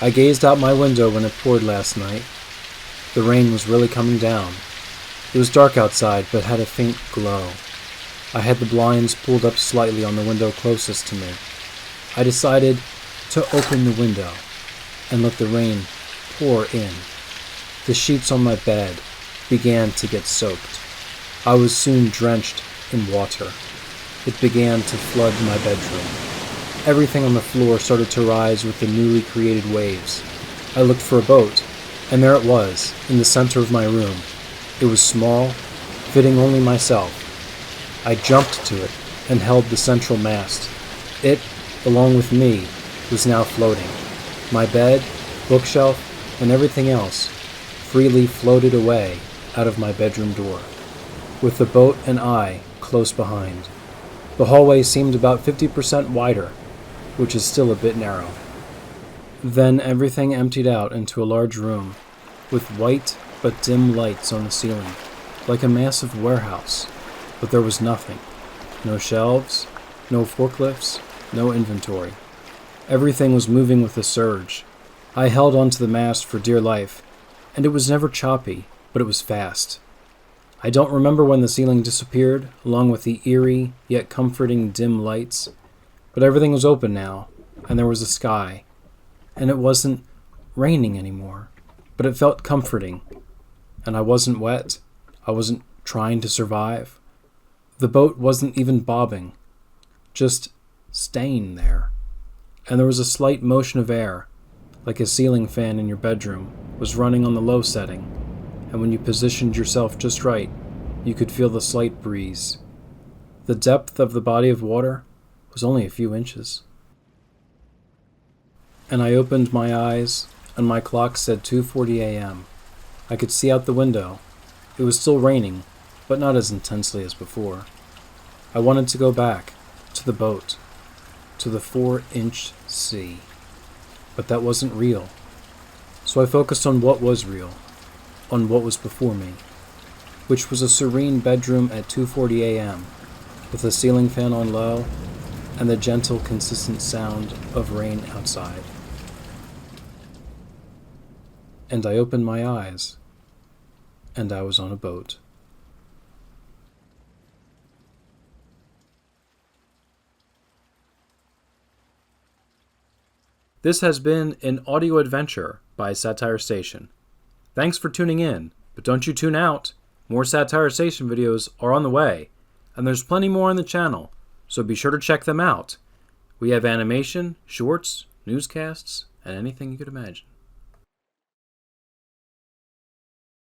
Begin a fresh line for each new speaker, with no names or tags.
I gazed out my window when it poured last night. The rain was really coming down. It was dark outside, but had a faint glow. I had the blinds pulled up slightly on the window closest to me. I decided to open the window and let the rain pour in. The sheets on my bed began to get soaked. I was soon drenched in water. It began to flood my bedroom. Everything on the floor started to rise with the newly created waves. I looked for a boat, and there it was, in the center of my room. It was small, fitting only myself. I jumped to it and held the central mast. It, along with me, was now floating. My bed, bookshelf, and everything else freely floated away out of my bedroom door, with the boat and I close behind. The hallway seemed about 50% wider, which is still a bit narrow. Then everything emptied out into a large room, with white but dim lights on the ceiling, like a massive warehouse, but there was nothing. No shelves, no forklifts, no inventory. Everything was moving with a surge. I held onto the mast for dear life, and it was never choppy, but it was fast. I don't remember when the ceiling disappeared, along with the eerie, yet comforting dim lights, but everything was open now, and there was a sky, and it wasn't raining anymore, but it felt comforting, and I wasn't wet. I wasn't trying to survive. The boat wasn't even bobbing, just staying there, and there was a slight motion of air, like a ceiling fan in your bedroom was running on the low setting, and when you positioned yourself just right, you could feel the slight breeze. The depth of the body of water was only a few inches. And I opened my eyes, and my clock said 2:40 a.m. I could see out the window. It was still raining, but not as intensely as before. I wanted to go back, to the boat, to the 4-inch sea. But that wasn't real. So I focused on what was real, on what was before me, which was a serene bedroom at 2:40 a.m., with a ceiling fan on low, and the gentle, consistent sound of rain outside. And I opened my eyes, and I was on a boat. This has been an audio adventure by Satire Station. Thanks for tuning in, but don't you tune out. More Satire Station videos are on the way, and there's plenty more on the channel, so be sure to check them out. We have animation, shorts, newscasts, and anything you could imagine.